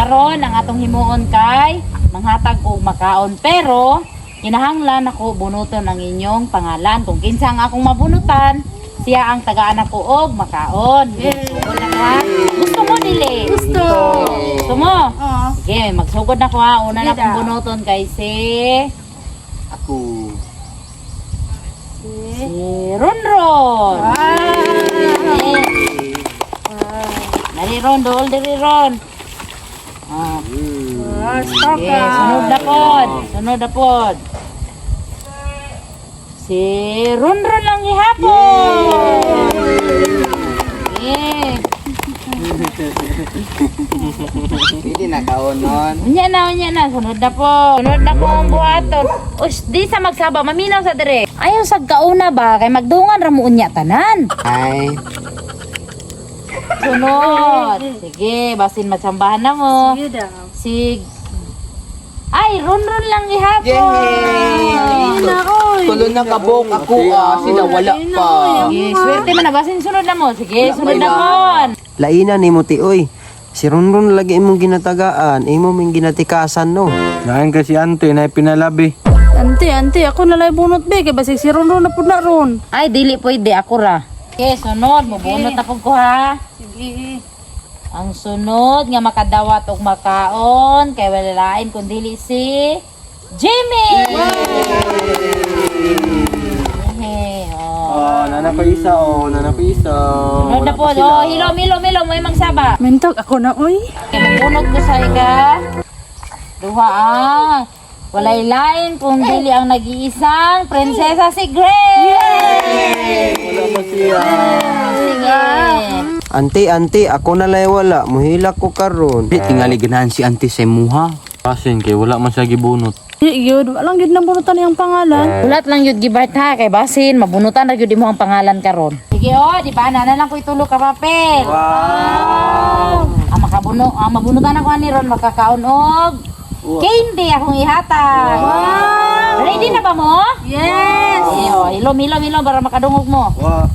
karon ang atong himuon kay manghatag og makaon, pero kinahanglan ako bunuton ang inyong pangalan. Kung kinsa ang akong mabunutan, siya ang tagaan ako og makaon. Wala ka? Gusto mo dili? Gusto. Gusto mo? Oo. Sige, magsugod na ko ha. Una na akong bunuton kay si Ako. si Ronron. Dali Ron, dool dali Ron. Stop Okay, sunod na pod. Sunod na pod. Si Ronron lang gihapon. Okay. Pwede na kaunon. Unya na. Sunod na po. Sunod na po ang buhaton. Us, di sa magsaba. Maminaw sa dire. Ayaw sa kauna ba? Kay magdungan ramo unya tanan. Ay. Sunod. Sige, basin matsambahan na mo. Sige daw. Si... Ay, Ronron lang gihapon. Yay! Tulo na kabok ako sila wala pa. Sige, swerte man na. Basin sunod na mo. Sige, sunod na po. Laina ni mo ti oy. Si Ronron lagi imong ginatagaan, imo ming ginatikasan no. Nahin kasi ante na pinalabi. Ante, ako nalay bunot be. Kaya basig si Ron na po na Ron. Ay, dili pwede. Ako ra. Okay, sunod. Mabunot na po ko ha. Sige. Ang sunod nga makadawat og makaon kay wala lain kundi si Jimmy. Hey, oh. Nana ko isa, nana ko isa. Sunod na po. Oh, hilom, may magsaba. Mentog ako na oy. Kay magbunot ko sa ika. Duha ah. Walay lain kundi ang nag-iisang prinsesa si Grace. Wala pa siya. Sige. Ante, ako na lay wala, muhilak ko karon. Di tingali ganahan si ante sa muha. Pasin kay wala man siya gibunot. Yun, walang gid nang bunutan yung pangalan. Ulat lang yun gibart ha, kay basin, mabunutan na yun mo ang pangalan karon. Sige di ba, nana lang ko itulog ka papel. Wow! Ang mabunutan ako ni Ron, makakaon og candy akong ihatag. Wow! Ready na ba mo? Yes! Hilom, para makadungog mo. Wa.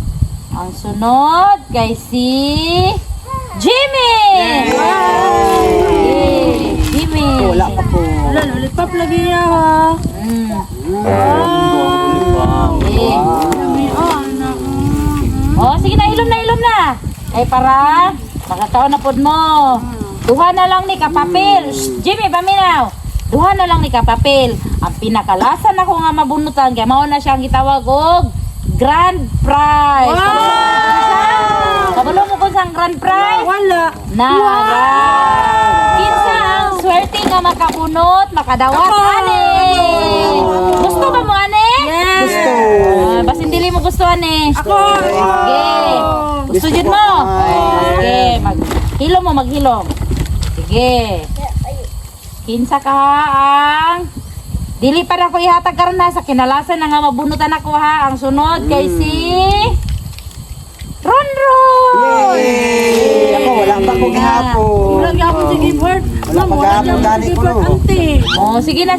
Ang sunod kay si Jimmy! Jimmy! Wala pa po. Wala, lollipop lagi niya ha. Sige na, hilom na. Ay para makakaon na pod mo. Duha na lang ni kapapel. Jimmy, paminaw. Duha na lang ni kapapel. Ang pinakalasan ako nga mabunutan kaya mao na siyang gitawag og grand prize. Kabalo mo kung saan grand prize? Wala. Kinsa ang swerte nga makabunot, makadawat ani. Gusto ba mo ani? Yes. Gusto. Basin dili mo gusto ani. Ako. Sige. Gusto jud mo? Sige, maghilom. Sige. Kinsa ka ang dili pa na ko ihatag karon na sa kinalasan na nga mabunutan ako ha. Ang sunod kay si Ronron. Ako wala pa ko gihapon. Wala gyapon si Gibbard. Wala pa gahapon gani ko no. Ante. Sige na.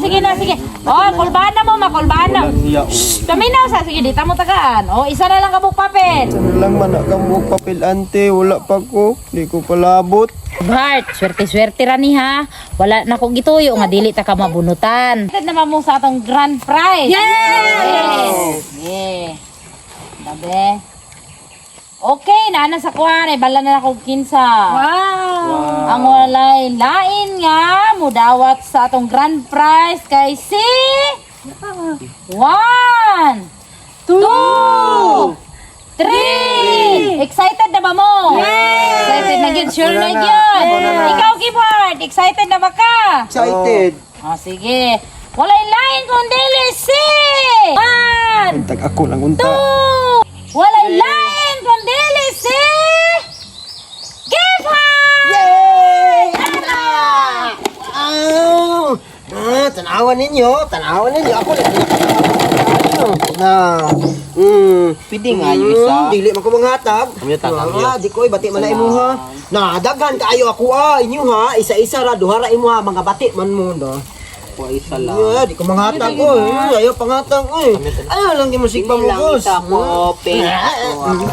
Kulbahan na mo, makulbahan na. Siya. Kaminaw sa, sige, di tamo tagaan. Isa na lang kabuk papel. Ano lang man kamog papel ante, wala pa ko. Di ko palabot. Bart, swerte ra ni ha. Wala na ko gituyo nga dili ta ka mabunutan. Ted naman mo sa atong grand prize. Yes! Yeah. Dabe. Okay, nana sa kuha bala na ako kinsa. Wow. Ang walay lain nga mudawat sa atong grand prize kay si 1 2 3. Excited na ba mo? Yes! Excited na yun, sure na yun. Ikaw, Gibbard, excited na ba ka? Excited. Sige. Walay lain kundi si 1 Tag ako lang unta. 2. Walay lain kundi si Gibbard! Yay! Tanawan ninyo. Ako lang. Pwede nga yung isa. Dili man ko manghatag. Kami tatag yun. Di ko bati man na imo ha. Daghan kaayo ako inyo ha. Isa-isa ra duha ra imo ha mga bati man mo do. Po isa lang. Di ko manghatag Ayaw panghatag Ayaw lang di mo sigpa mo Hindi lang boss. isa ko. Pera ko.